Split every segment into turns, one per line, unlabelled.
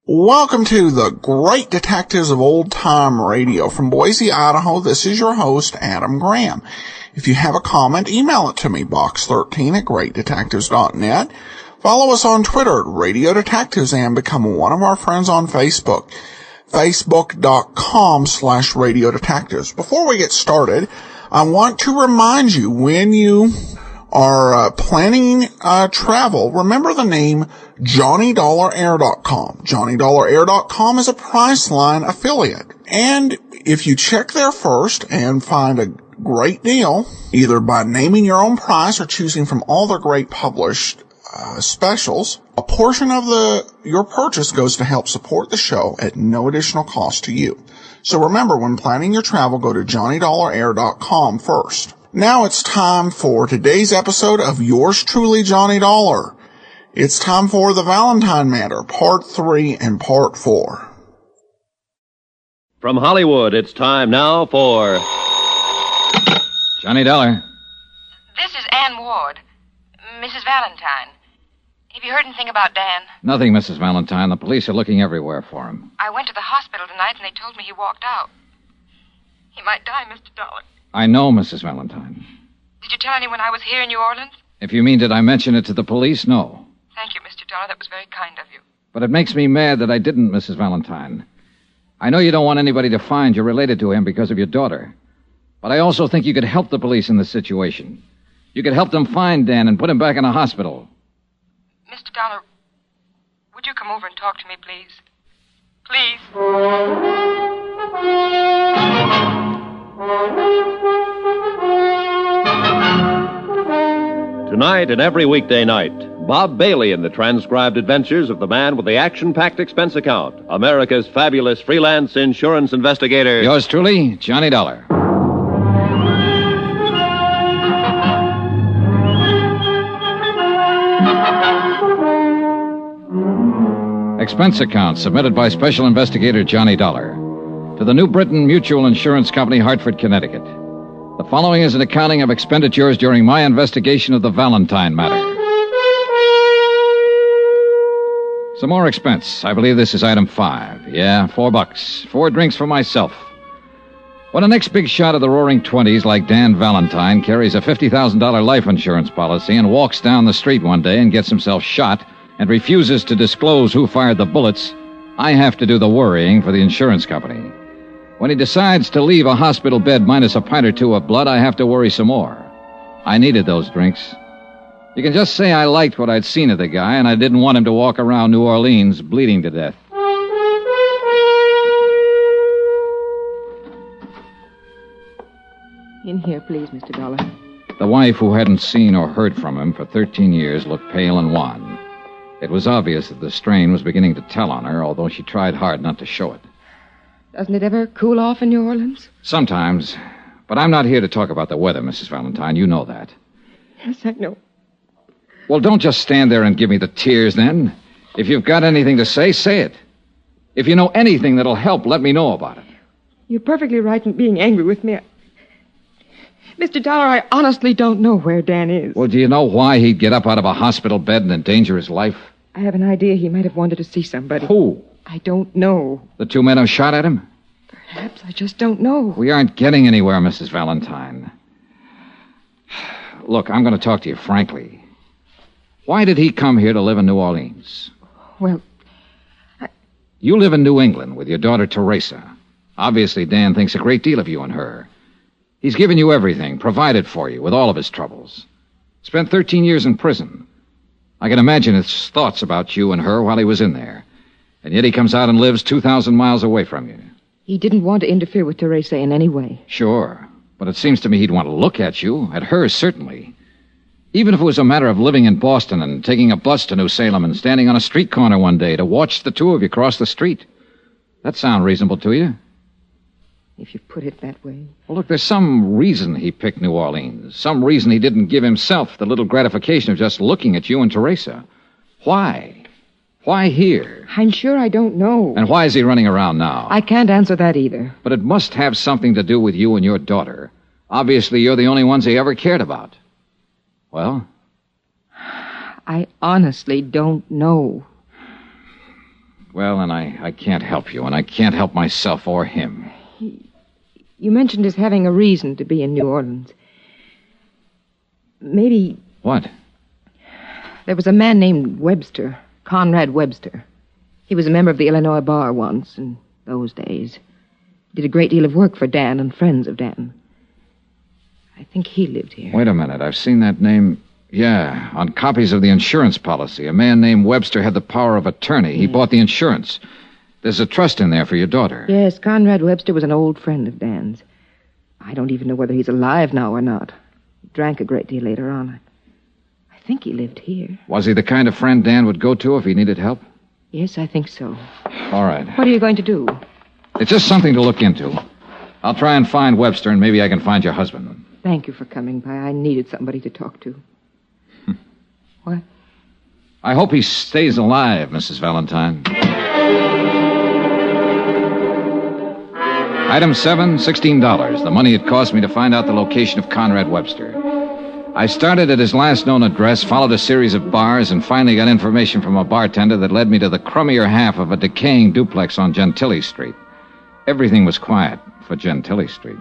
Welcome to the Great Detectives of Old Time Radio. From Boise, Idaho, this is your host, Adam Graham. If you have a comment, email it to me, box13@greatdetectives.net. Follow us on Twitter at Radio Detectives and become one of our friends on Facebook, facebook.com/Radio Detectives. Before we get started, I want to remind you, when you are planning travel, remember the name JohnnyDollarAir.com. JohnnyDollarAir.com is a Priceline affiliate. And if you check there first and find a great deal, either by naming your own price or choosing from all the great published specials, a portion of your purchase goes to help support the show at no additional cost to you. So remember, when planning your travel, go to JohnnyDollarAir.com first. Now it's time for today's episode of Yours Truly, Johnny Dollar. It's time for The Valentine Matter, Part 3 and Part 4.
From Hollywood, it's time now for
Johnny Dollar.
This is Ann Ward, Mrs. Valentine. Have you heard anything about Dan?
Nothing, Mrs. Valentine. The police are looking everywhere for him.
I went to the hospital tonight and they told me he walked out. He might die, Mr. Dollar.
I know, Mrs. Valentine.
Did you tell anyone I was here in New Orleans?
If you mean, did I mention it to the police? No.
Thank you, Mr. Dollar. That was very kind of you.
But it makes me mad that I didn't, Mrs. Valentine. I know you don't want anybody to find you're related to him because of your daughter. But I also think you could help the police in this situation. You could help them find Dan and put him back in a hospital.
Mr. Dollar, would you come over and talk to me, please? Please.
Tonight and every weekday night, Bob Bailey in the transcribed adventures of the man with the action-packed expense account, America's fabulous freelance insurance investigator.
Yours truly, Johnny Dollar. Expense account submitted by Special Investigator Johnny Dollar to the New Britain Mutual Insurance Company, Hartford, Connecticut. The following is an accounting of expenditures during my investigation of the Valentine matter. Some more expense. I believe this is item 5. Yeah, $4. 4 drinks for myself. When a next big shot of the roaring 20s like Dan Valentine carries a $50,000 life insurance policy and walks down the street one day and gets himself shot and refuses to disclose who fired the bullets, I have to do the worrying for the insurance company. When he decides to leave a hospital bed minus a pint or two of blood, I have to worry some more. I needed those drinks. You can just say I liked what I'd seen of the guy, and I didn't want him to walk around New Orleans bleeding to death.
In here, please, Mr. Dollar.
The wife, who hadn't seen or heard from him for 13 years, looked pale and wan. It was obvious that the strain was beginning to tell on her, although she tried hard not to show it.
Doesn't it ever cool off in New Orleans?
Sometimes. But I'm not here to talk about the weather, Mrs. Valentine. You know that.
Yes, I know.
Well, don't just stand there and give me the tears, then. If you've got anything to say, say it. If you know anything that'll help, let me know about it.
You're perfectly right in being angry with me. Mr. Dollar, I honestly don't know where Dan is.
Well, do you know why he'd get up out of a hospital bed and endanger his life?
I have an idea he might have wanted to see somebody.
Who?
I don't know.
The 2 men who shot at him?
Perhaps. I just don't know.
We aren't getting anywhere, Mrs. Valentine. Look, I'm going to talk to you frankly. Why did he come here to live in New Orleans?
Well,
You live in New England with your daughter, Teresa. Obviously, Dan thinks a great deal of you and her. He's given you everything, provided for you with all of his troubles. Spent 13 years in prison. I can imagine his thoughts about you and her while he was in there. And yet he comes out and lives 2,000 miles away from you.
he didn't want to interfere with Teresa in any way.
Sure, but it seems to me he'd want to look at you, at her certainly. Even if it was a matter of living in Boston and taking a bus to New Salem and standing on a street corner one day to watch the two of you cross the street. That sound reasonable to you?
If you put it that way.
Well, look, there's some reason he picked New Orleans. Some reason he didn't give himself the little gratification of just looking at you and Teresa. Why? Why here?
I'm sure I don't know.
And why is he running around now?
I can't answer that either.
But it must have something to do with you and your daughter. Obviously, you're the only ones he ever cared about. Well?
I honestly don't know.
Well, then I can't help you, and I can't help myself or him.
You mentioned his having a reason to be in New Orleans. Maybe...
What?
There was a man named Webster, Conrad Webster. He was a member of the Illinois Bar once, in those days. Did a great deal of work for Dan and friends of Dan. I think he lived here.
Wait a minute, I've seen that name... Yeah, on copies of the insurance policy. A man named Webster had the power of attorney. He bought the insurance. There's a trust in there for your daughter.
Yes, Conrad Webster was an old friend of Dan's. I don't even know whether he's alive now or not. He drank a great deal later on. I think he lived here.
Was he the kind of friend Dan would go to if he needed help?
Yes, I think so.
All right.
What are you going to do?
It's just something to look into. I'll try and find Webster, and maybe I can find your husband.
Thank you for coming by. I needed somebody to talk to. What?
I hope he stays alive, Mrs. Valentine. Item 7, $16. The money it cost me to find out the location of Conrad Webster. I started at his last known address, followed a series of bars, and finally got information from a bartender that led me to the crummier half of a decaying duplex on Gentilly Street. Everything was quiet for Gentilly Street.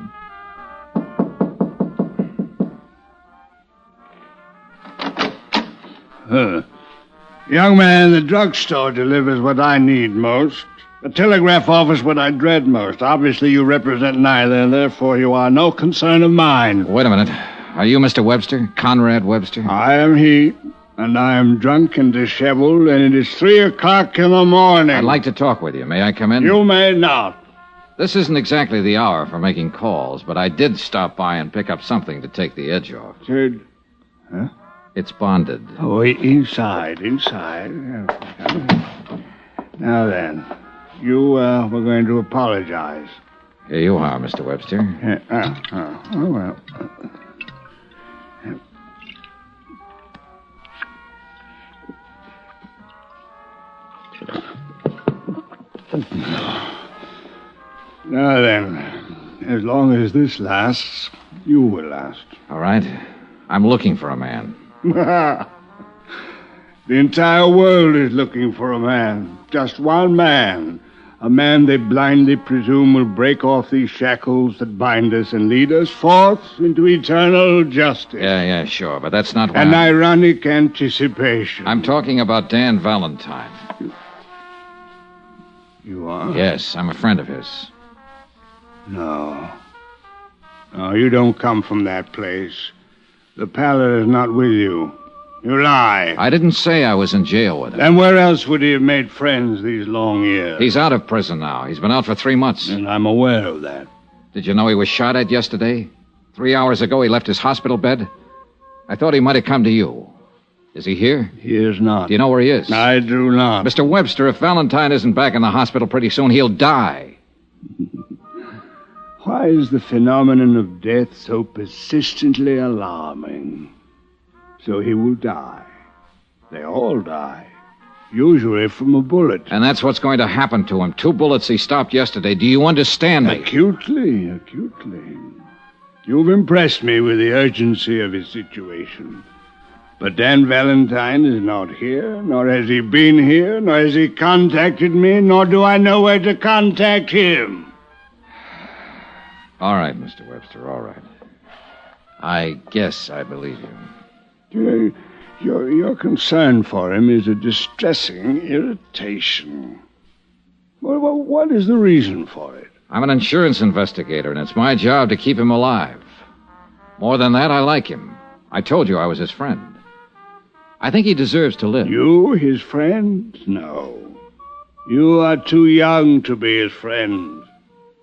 Young man, the drugstore delivers what I need most. The telegraph office what I dread most. Obviously, you represent neither, and therefore you are no concern of mine.
Wait a minute. Are you Mr. Webster? Conrad Webster?
I am he, and I am drunk and disheveled, and it is 3 o'clock in the morning.
I'd like to talk with you. May I come in?
You may not.
This isn't exactly the hour for making calls, but I did stop by and pick up something to take the edge off.
Huh?
It's bonded.
Oh, inside. Now then, you were going to apologize.
Here you are, Mr. Webster.
Oh, well. Now then, as long as this lasts, you will last.
All right. I'm looking for a man.
The entire world is looking for a man. Just one man. A man they blindly presume will break off these shackles that bind us and lead us forth into eternal justice.
Yeah, sure, but that's not why
An ironic anticipation.
I'm talking about Dan Valentine.
You are?
Yes, I'm a friend of his.
No, you don't come from that place. The pallet is not with you. You lie.
I didn't say I was in jail with him.
Then where else would he have made friends these long years?
He's out of prison now. He's been out for 3 months.
And I'm aware of that.
Did you know he was shot at yesterday? 3 hours ago, he left his hospital bed. I thought he might have come to you. Is he here?
He is not.
Do you know where he is?
I do not.
Mr. Webster, if Valentine isn't back in the hospital pretty soon, he'll die.
Why is the phenomenon of death so persistently alarming? So he will die. They all die. Usually from a bullet.
And that's what's going to happen to him. 2 bullets he stopped yesterday. Do you understand me?
Acutely. You've impressed me with the urgency of his situation. But Dan Valentine is not here, nor has he been here, nor has he contacted me, nor do I know where to contact him.
All right, Mr. Webster, all right. I guess I believe you.
Your concern for him is a distressing irritation. Well, what is the reason for it?
I'm an insurance investigator, and it's my job to keep him alive. More than that, I like him. I told you I was his friend. I think he deserves to live.
You, his friend? No. You are too young to be his friend.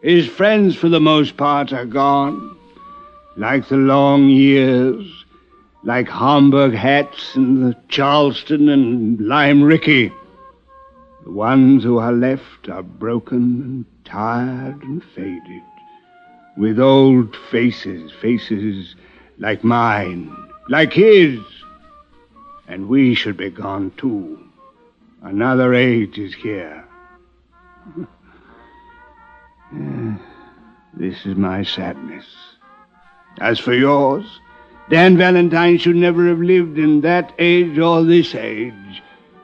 His friends, for the most part, are gone. Like the long years. Like Homburg hats and the Charleston and Lime Ricky. The ones who are left are broken and tired and faded, with old faces, faces like mine, like his. And we should be gone too. Another age is here. This is my sadness. As for yours, Dan Valentine should never have lived in that age or this age.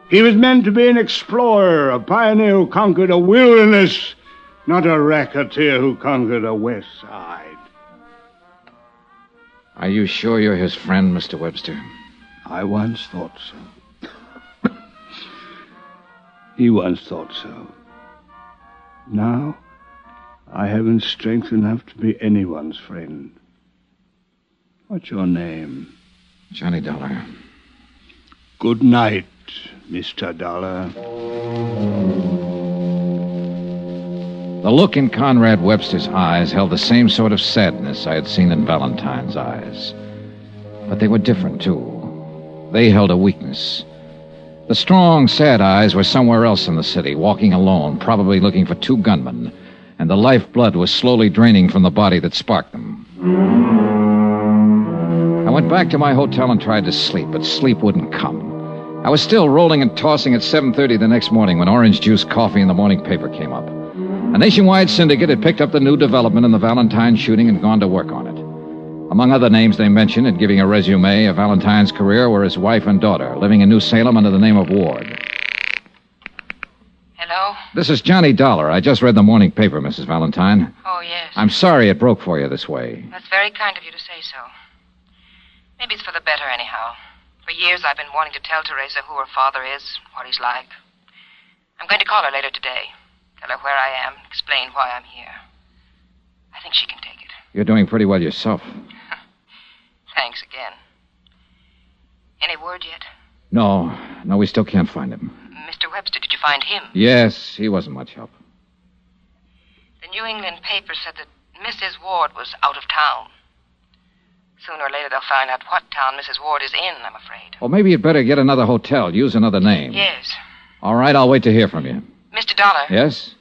He was meant to be an explorer, a pioneer who conquered a wilderness, not a racketeer who conquered a west side.
Are you sure you're his friend, Mr. Webster?
I once thought so. He once thought so. Now, I haven't strength enough to be anyone's friend. What's your name?
Johnny Dollar.
Good night, Mr. Dollar.
The look in Conrad Webster's eyes held the same sort of sadness I had seen in Valentine's eyes. But they were different, too. They held a weakness. The strong, sad eyes were somewhere else in the city, walking alone, probably looking for two gunmen, and the lifeblood was slowly draining from the body that sparked them. I went back to my hotel and tried to sleep, but sleep wouldn't come. I was still rolling and tossing at 7:30 the next morning when orange juice coffee in the morning paper came up. A nationwide syndicate had picked up the new development in the Valentine shooting and gone to work on it. Among other names they mentioned in giving a resume of Valentine's career were his wife and daughter, living in New Salem under the name of Ward.
Hello?
This is Johnny Dollar. I just read the morning paper, Mrs. Valentine.
Oh, yes.
I'm sorry it broke for you this way.
That's very kind of you to say so. Maybe it's for the better, anyhow. For years I've been wanting to tell Teresa who her father is, what he's like. I'm going to call her later today. Tell her where I am, explain why I'm here. I think she can take it.
You're doing pretty well yourself.
Thanks again. Any word yet?
No, we still can't find him.
Mr. Webster, did you find him?
Yes, he wasn't much help.
The New England paper said that Mrs. Ward was out of town. Sooner or later they'll find out what town Mrs. Ward is in, I'm afraid.
Well, maybe you'd better get another hotel. Use another name.
Yes.
All right, I'll wait to hear from you.
Mr. Dollar.
Yes?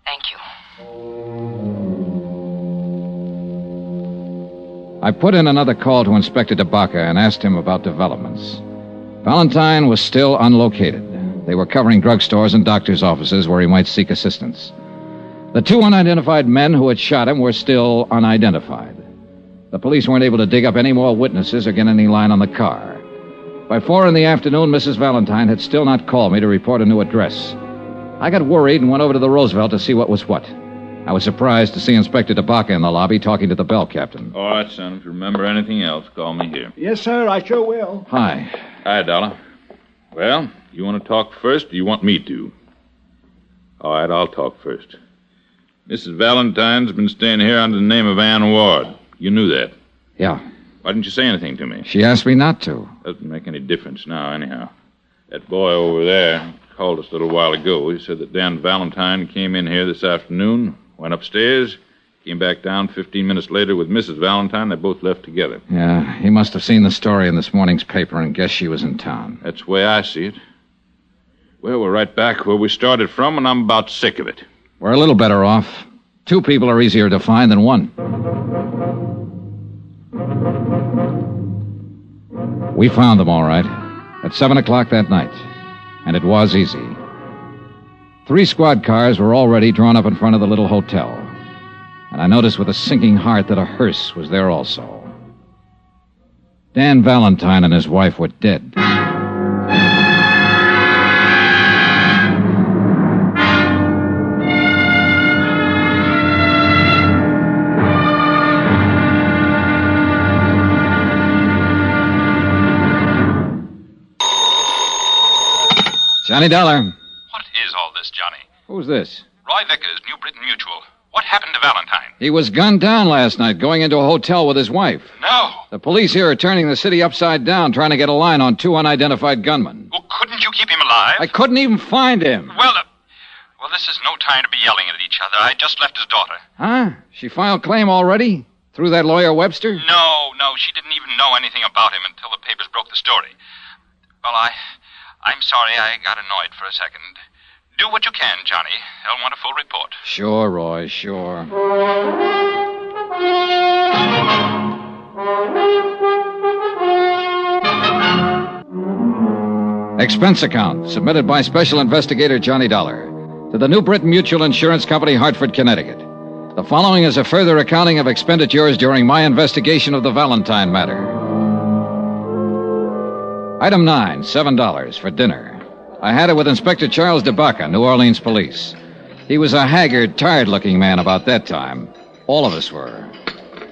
Thank you.
I put in another call to Inspector DeBaca and asked him about developments. Valentine was still unlocated. They were covering drugstores and doctors' offices where he might seek assistance. The two unidentified men who had shot him were still unidentified. The police weren't able to dig up any more witnesses or get any line on the car. By 4 p.m, Mrs. Valentine had still not called me to report a new address. I got worried and went over to the Roosevelt to see what was what. I was surprised to see Inspector DeBaca in the lobby talking to the bell captain.
All right, son. If you remember anything else, call me here.
Yes, sir, I sure will.
Hi.
Hi, Dollar. Well, you want to talk first, or do you want me to? All right, I'll talk first. Mrs. Valentine's been staying here under the name of Ann Ward. You knew that.
Yeah.
Why didn't you say anything to me?
She asked me not to.
Doesn't make any difference now, anyhow. That boy over there called us a little while ago. He said that Dan Valentine came in here this afternoon, went upstairs, came back down 15 minutes later with Mrs. Valentine. They both left together.
Yeah, he must have seen the story in this morning's paper and guessed she was in town.
That's the way I see it. Well, we're right back where we started from, and I'm about sick of it.
We're a little better off. 2 people are easier to find than 1. We found them all right at 7 o'clock that night, and it was easy. 3 squad cars were already drawn up in front of the little hotel, and I noticed with a sinking heart that a hearse was there also. Dan Valentine and his wife were dead. Johnny Dollar.
What is all this, Johnny?
Who's this?
Roy Vickers, New Britain Mutual. What happened to Valentine?
He was gunned down last night going into a hotel with his wife.
No.
The police here are turning the city upside down trying to get a line on 2 unidentified gunmen.
Well, couldn't you keep him alive?
I couldn't even find him.
Well, this is no time to be yelling at each other. I just left his daughter.
Huh? She filed claim already? Through that lawyer Webster?
No. She didn't even know anything about him until the papers broke the story. Well, I'm sorry I got annoyed for a second. Do what you can, Johnny. I'll want a full report.
Sure, Roy, sure. Expense account submitted by Special Investigator Johnny Dollar to the New Britain Mutual Insurance Company, Hartford, Connecticut. The following is a further accounting of expenditures during my investigation of the Valentine matter. Item 9, $7 for dinner. I had it with Inspector Charles DeBaca, New Orleans Police. He was a haggard, tired-looking man about that time. All of us were.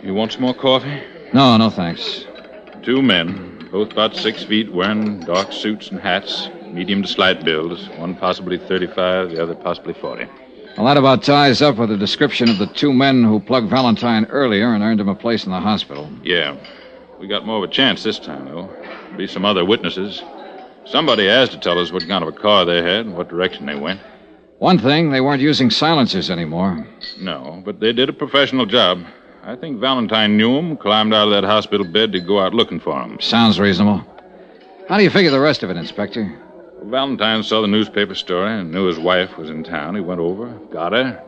You want some more coffee?
No, thanks.
2 men, both about 6 feet, wearing dark suits and hats, medium to slight builds. One possibly 35, the other possibly 40.
Well, that about ties up with the description of the 2 men who plugged Valentine earlier and earned him a place in the hospital.
Yeah. We got more of a chance this time, though. Be some other witnesses. Somebody has to tell us what kind of a car they had and what direction they went.
One thing, they weren't using silencers anymore.
No, but they did a professional job. I think Valentine knew him, climbed out of that hospital bed to go out looking for him.
Sounds reasonable. How do you figure the rest of it, Inspector?
Valentine saw the newspaper story and knew his wife was in town. He went over, got her,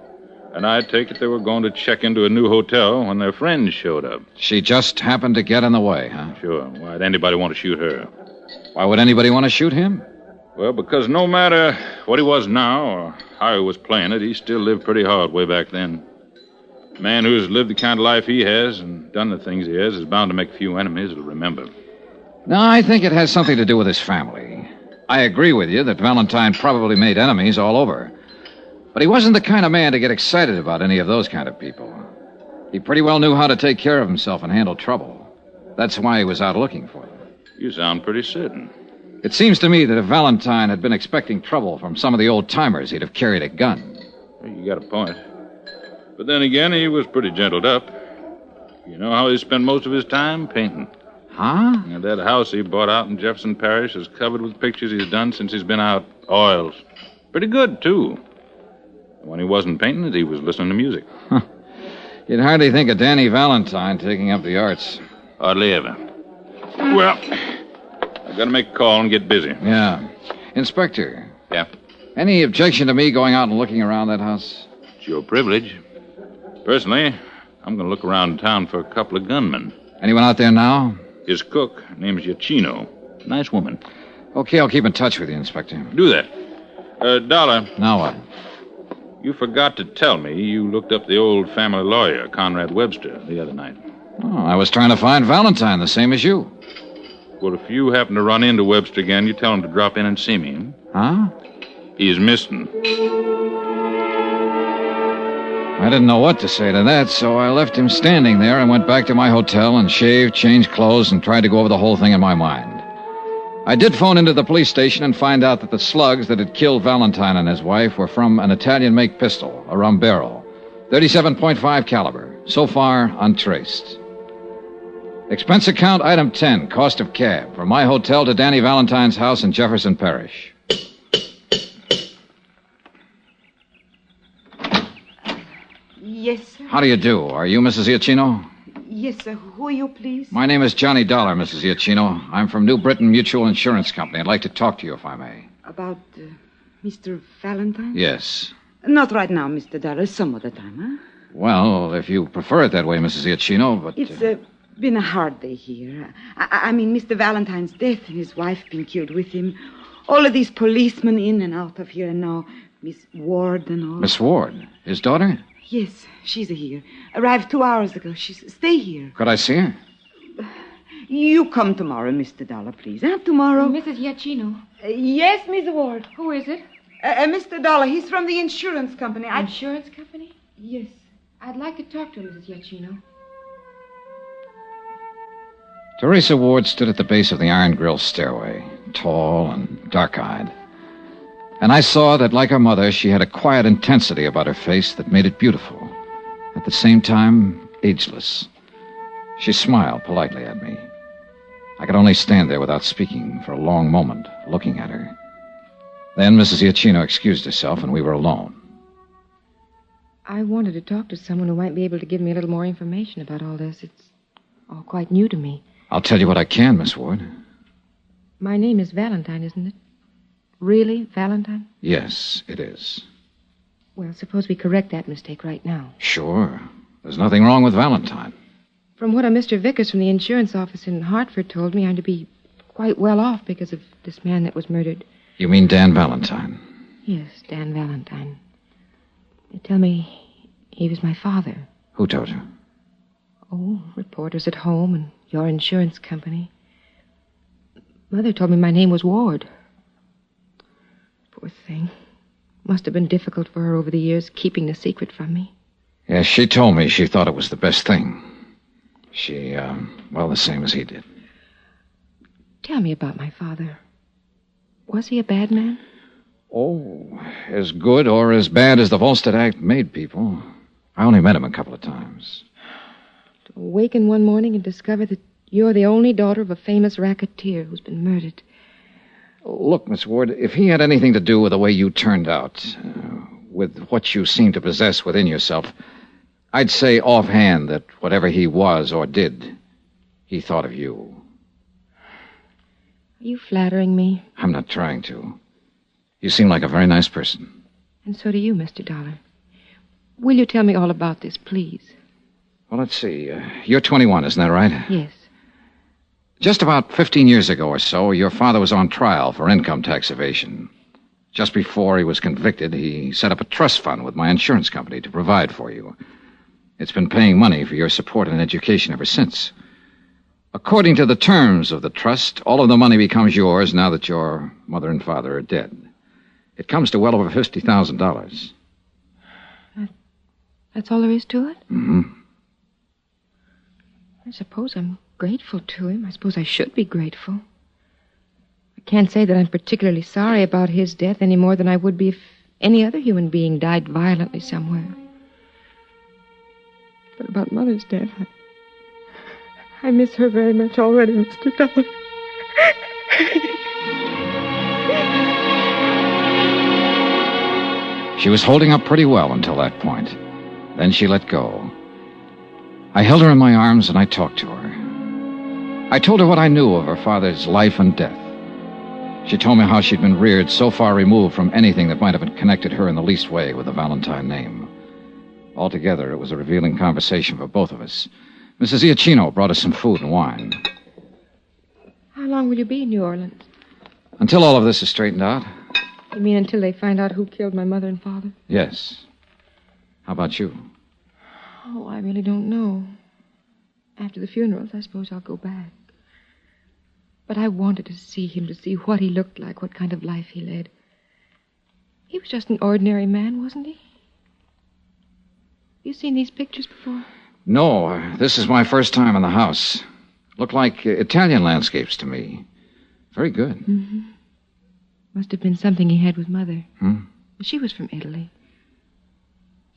and I take it they were going to check into a new hotel when their friends showed up.
She just happened to get in the way, huh?
Sure. Why'd anybody want to shoot her?
Why would anybody want to shoot him?
Well, because no matter what he was now or how he was playing it, he still lived pretty hard way back then. A man who's lived the kind of life he has and done the things he has is bound to make a few enemies he'll remember.
No, I think it has something to do with his family. I agree with you that Valentine probably made enemies all over. But he wasn't the kind of man to get excited about any of those kind of people. He pretty well knew how to take care of himself and handle trouble. That's why he was out looking for them.
You sound pretty certain.
It seems to me that if Valentine had been expecting trouble from some of the old-timers, he'd have carried a gun.
You got a point. But then again, he was pretty gentled up. You know how he spent most of his time? Painting.
Huh?
And that house he bought out in Jefferson Parish is covered with pictures he's done since he's been out. Oils. Pretty good, too. When he wasn't painting it, he was listening to music.
Huh. You'd hardly think of Danny Valentine taking up the arts.
Hardly ever. Well, I've got to make a call and get busy.
Yeah. Inspector.
Yeah?
Any objection to me going out and looking around that house?
It's your privilege. Personally, I'm going to look around town for a couple of gunmen.
Anyone out there now?
His cook, her name's Giacchino. Nice woman.
Okay, I'll keep in touch with you, Inspector.
Do that. Dollar.
Now what?
You forgot to tell me you looked up the old family lawyer, Conrad Webster, the other night.
Oh, I was trying to find Valentine, the same as you.
Well, if you happen to run into Webster again, you tell him to drop in and see me.
Huh?
He's missing.
I didn't know what to say to that, so I left him standing there and went back to my hotel and shaved, changed clothes, and tried to go over the whole thing in my mind. I did phone into the police station and find out that the slugs that had killed Valentine and his wife were from an Italian-make pistol, a Rombero, 37.5 caliber, so far untraced. Expense account item 10, cost of cab, from my hotel to Danny Valentine's house in Jefferson Parish.
Yes, sir.
How do you do? Are you Mrs. Giacchino?
Yes, sir. Who are you, please?
My name is Johnny Dollar, Mrs. Giacchino. I'm from New Britain Mutual Insurance Company. I'd like to talk to you, if I may.
About Mr. Valentine?
Yes.
Not right now, Mr. Dollar. Some other time, huh?
Well, if you prefer it that way, Mrs. Giacchino, but...
It's been a hard day here. I mean, Mr. Valentine's death and his wife being killed with him. All of these policemen in and out of here, and now Miss Ward and all.
Miss Ward? His daughter?
Yes, she's here. Arrived 2 hours ago. Stay here.
Could I see her?
You come tomorrow, Mr. Dollar, please. Huh? Tomorrow.
Mrs. Giacchino.
Yes, Miss Ward.
Who is it?
Mr. Dollar. He's from the insurance company.
Insurance company?
Yes.
I'd like to talk to Mrs. Giacchino.
Teresa Ward stood at the base of the iron grill stairway, tall and dark-eyed. And I saw that, like her mother, she had a quiet intensity about her face that made it beautiful. At the same time, ageless. She smiled politely at me. I could only stand there without speaking for a long moment, looking at her. Then Mrs. Giacchino excused herself, and we were alone.
I wanted to talk to someone who might be able to give me a little more information about all this. It's all quite new to me.
I'll tell you what I can, Miss Ward.
My name is Valentine, isn't it? really Valentine?
Yes, it is.
Well, suppose we correct that mistake right now.
Sure. There's nothing wrong with Valentine.
From what a Mr. Vickers from the insurance office in Hartford told me, I'm to be quite well off because of this man that was murdered.
You mean Dan Valentine?
Yes, Dan Valentine. They tell me he was my father.
Who told you?
Oh, reporters at home and your insurance company. Mother told me my name was Ward. Poor thing. Must have been difficult for her over the years, keeping the secret from me.
Yes, she told me she thought it was the best thing. She, well, the same as he did.
Tell me about my father. Was he a bad man?
Oh, as good or as bad as the Volstead Act made people. I only met him a couple of times.
To awaken one morning and discover that you're the only daughter of a famous racketeer who's been murdered.
Look, Miss Ward, if he had anything to do with the way you turned out, with what you seem to possess within yourself, I'd say offhand that whatever he was or did, he thought of you.
Are you flattering me?
I'm not trying to. You seem like a very nice person.
And so do you, Mr. Dollar. Will you tell me all about this, please?
Well, let's see. You're 21, isn't that right?
Yes.
Just about 15 years ago or so, your father was on trial for income tax evasion. Just before he was convicted, he set up a trust fund with my insurance company to provide for you. It's been paying money for your support and education ever since. According to the terms of the trust, all of the money becomes yours now that your mother and father are dead. It comes to well over $50,000.
That's all there is to it?
Mm-hmm.
I suppose I'm grateful to him. I suppose I should be grateful. I can't say that I'm particularly sorry about his death any more than I would be if any other human being died violently somewhere. But about Mother's death, I miss her very much already, Mr. Dollar.
She was holding up pretty well until that point. Then she let go. I held her in my arms and I talked to her. I told her what I knew of her father's life and death. She told me how she'd been reared so far removed from anything that might have connected her in the least way with the Valentine name. Altogether, it was a revealing conversation for both of us. Mrs. Iacchino brought us some food and wine.
How long will you be in New Orleans?
Until all of this is straightened out?
You mean until they find out who killed my mother and father?
Yes. How about you?
Oh, I really don't know. After the funerals, I suppose I'll go back. But I wanted to see him, to see what he looked like, what kind of life he led. He was just an ordinary man, wasn't he? You seen these pictures before?
No, this is my first time in the house. Look like Italian landscapes to me. Very good.
Mm-hmm. Must have been something he had with Mother.
Hmm?
She was from Italy.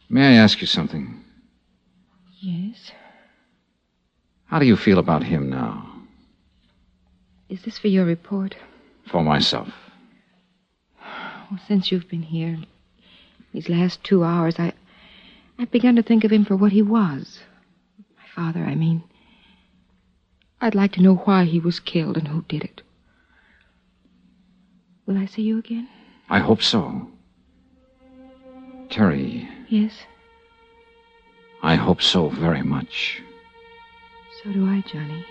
May I ask you something?
Yes.
How do you feel about him now?
Is this for your report?
For myself.
Well, since you've been here, these last 2 hours, I've begun to think of him for what he was. My father, I mean. I'd like to know why he was killed and who did it. Will I see you again?
I hope so. Terry.
Yes?
I hope so very much.
So do I, Johnny.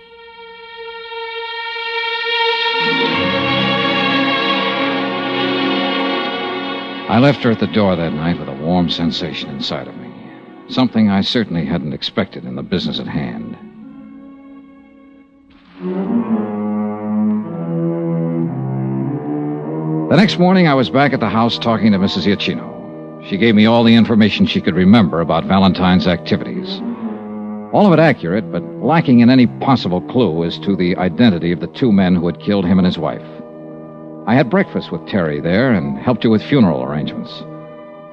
I left her at the door that night with a warm sensation inside of me. Something I certainly hadn't expected in the business at hand. The next morning, I was back at the house talking to Mrs. Iacchino. She gave me all the information she could remember about Valentine's activities. All of it accurate, but lacking in any possible clue as to the identity of the two men who had killed him and his wife. I had breakfast with Terry there and helped her with funeral arrangements.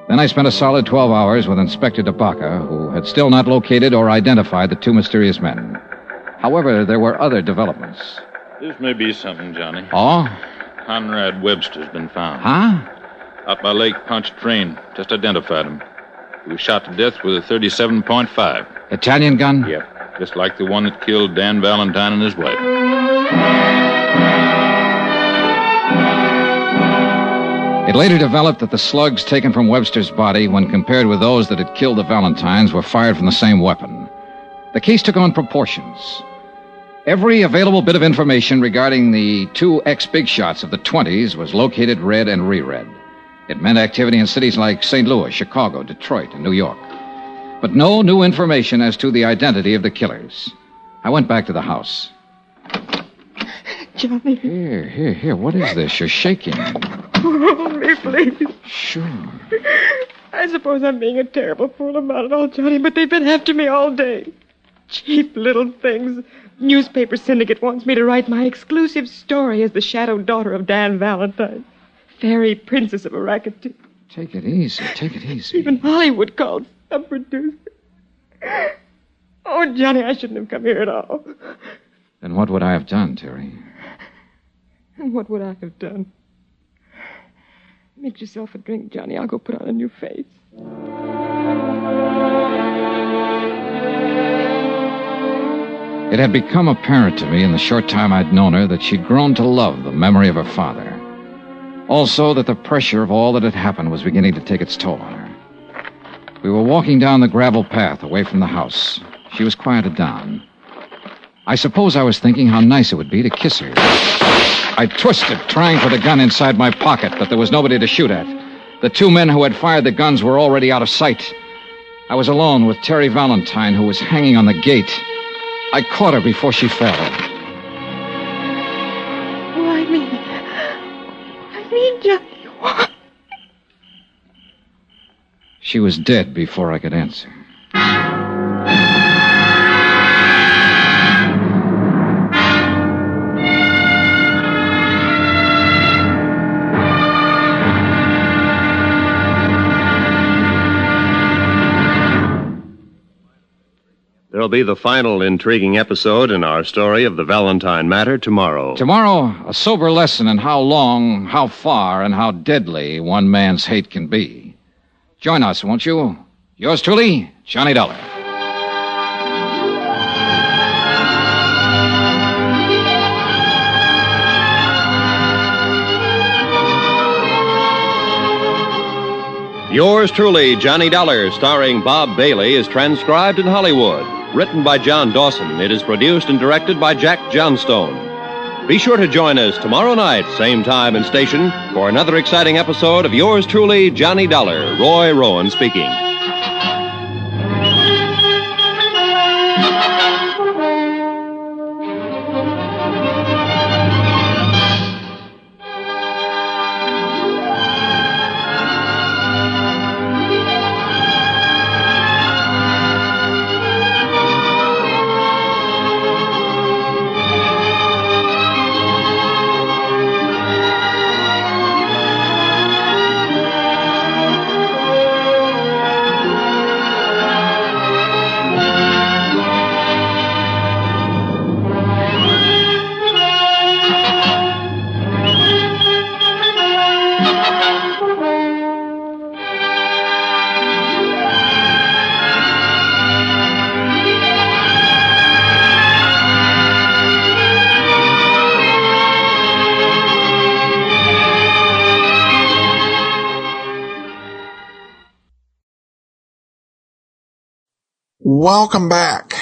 Then I spent a solid 12 hours with Inspector DeBacca, who had still not located or identified the two mysterious men. However, there were other developments.
This may be something, Johnny.
Oh?
Conrad Webster's been found.
Huh?
Out by Lake Pontchartrain. Just identified him. He was shot to death with a 37.5.
Italian gun?
Yep. Just like the one that killed Dan Valentine and his wife.
It later developed that the slugs taken from Webster's body, when compared with those that had killed the Valentines, were fired from the same weapon. The case took on proportions. Every available bit of information regarding the two ex-big shots of the 20s was located, read, and reread. It meant activity in cities like St. Louis, Chicago, Detroit, and New York. But no new information as to the identity of the killers. I went back to the house.
Johnny.
Here. What is this? You're shaking.
Hold me, please.
Sure.
I suppose I'm being a terrible fool about it all, Johnny, but they've been after me all day. Cheap little things. Newspaper syndicate wants me to write my exclusive story as the shadow daughter of Dan Valentine. Fairy princess of a racketeer.
Take it easy.
Even Hollywood called some producer. Oh, Johnny, I shouldn't have come here at all.
Then what would I have done, Terry?
And what would I have done? Make yourself a drink, Johnny. I'll go put on a new face.
It had become apparent to me in the short time I'd known her that she'd grown to love the memory of her father. Also, that the pressure of all that had happened was beginning to take its toll on her. We were walking down the gravel path away from the house. She was quieted down. I suppose I was thinking how nice it would be to kiss her. I twisted, trying for the gun inside my pocket, but there was nobody to shoot at. The two men who had fired the guns were already out of sight. I was alone with Terry Valentine, who was hanging on the gate. I caught her before she fell.
Why me? Johnny, why?
She was dead before I could answer.
There'll be the final intriguing episode in our story of the Valentine matter tomorrow.
Tomorrow, a sober lesson in how long, how far, and how deadly one man's hate can be. Join us, won't you? Yours truly, Johnny Dollar.
Yours truly, Johnny Dollar, starring Bob Bailey, is transcribed in Hollywood. Written by John Dawson, it is produced and directed by Jack Johnstone. Be sure to join us tomorrow night, same time and station, for another exciting episode of Yours truly, Johnny Dollar. Roy Rowan speaking.
Welcome back.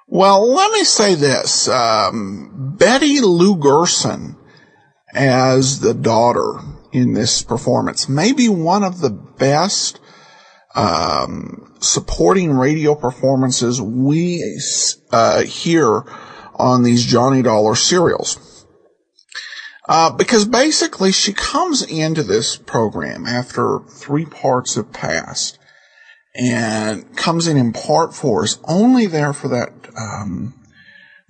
Well, let me say this. Betty Lou Gerson as the daughter in this performance may be one of the best supporting radio performances we hear on these Johnny Dollar serials. Because basically she comes into this program after 3 parts have passed and comes in part 4, is only there for that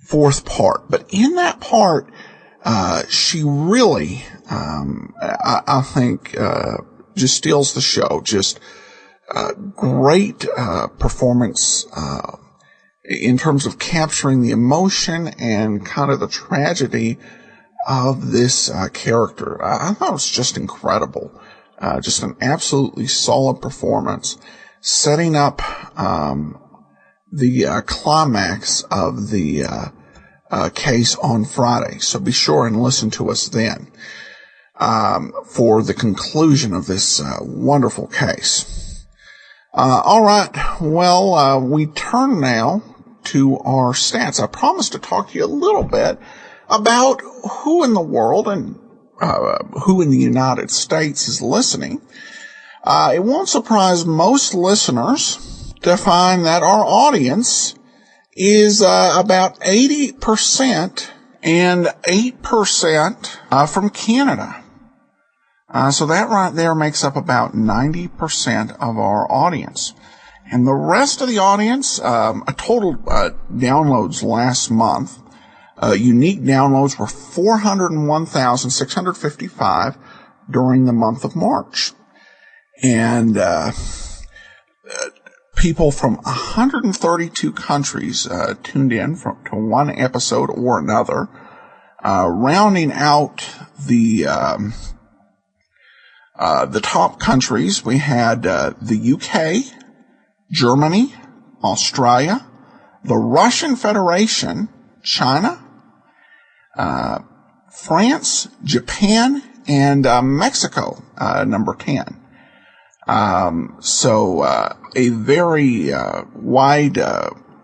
4th part. But in that part, she really, I think, just steals the show. Just great performance in terms of capturing the emotion and kind of the tragedy of this character. I thought it was just incredible. Just an absolutely solid performance, setting up the climax of the case on Friday. So be sure and listen to us then. for the conclusion of this wonderful case. All right. Well, we turn now to our stats. I promised to talk to you a little bit about who in the world and who in the United States is listening. It won't surprise most listeners to find that our audience is about 80% and 8% from Canada. So that right there makes up about 90% of our audience. And the rest of the audience, a total downloads last month, unique downloads were 401,655 during the month of March. And people from 132 countries tuned in to one episode or another, rounding out the top countries. We had the UK, Germany, Australia, the Russian Federation, China, France, Japan, and Mexico, number 10. So a very wide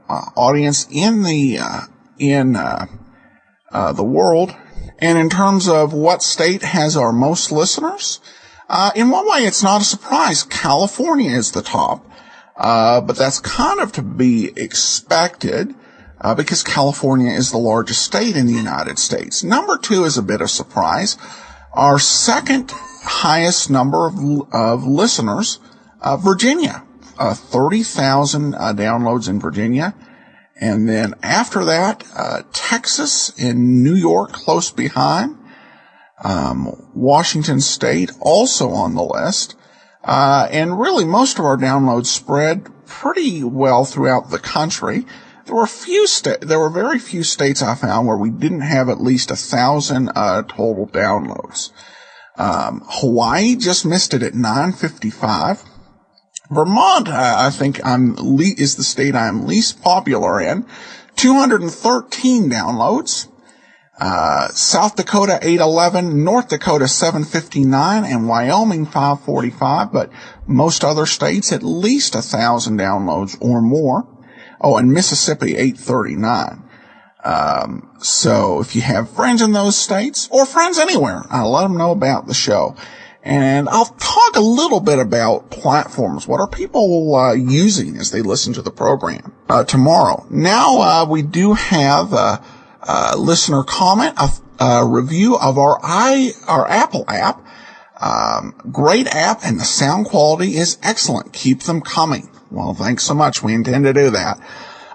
audience in the world. And in terms of what state has our most listeners, in one way it's not a surprise. California is the top, but that's kind of to be expected because California is the largest state in the United States. Number 2 is a bit of surprise. Our second highest number of listeners, Virginia, 30,000 downloads in Virginia. And then after that, Texas and New York close behind. Washington State also on the list. And really most of our downloads spread pretty well throughout the country. There were very few states I found where we didn't have at least 1,000 total downloads. Hawaii just missed it at 955. Vermont, I think is the state I'm least popular in. 213 downloads. South Dakota 811, North Dakota 759, and Wyoming 545, but most other states at least 1,000 downloads or more. Oh, and Mississippi 839. So if you have friends in those states or friends anywhere, let them know about the show. And I'll talk a little bit about platforms. What are people using as they listen to the program tomorrow? Now we do have a listener comment, a review of our Apple app. Great app, and the sound quality is excellent. Keep them coming. Well, thanks so much. We intend to do that.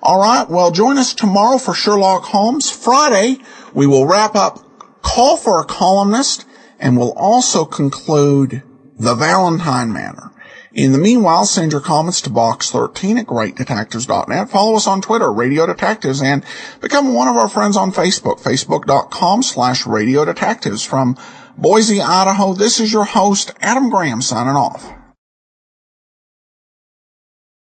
All right. Well, join us tomorrow for Sherlock Holmes. Friday, we will wrap up Call for a Columnist, and we'll also conclude The Valentine Manor. In the meanwhile, send your comments to box13 at greatdetectives.net. Follow us on Twitter, Radio Detectives, and become one of our friends on Facebook, facebook.com/Radio Detectives. From Boise, Idaho, this is your host, Adam Graham, signing off.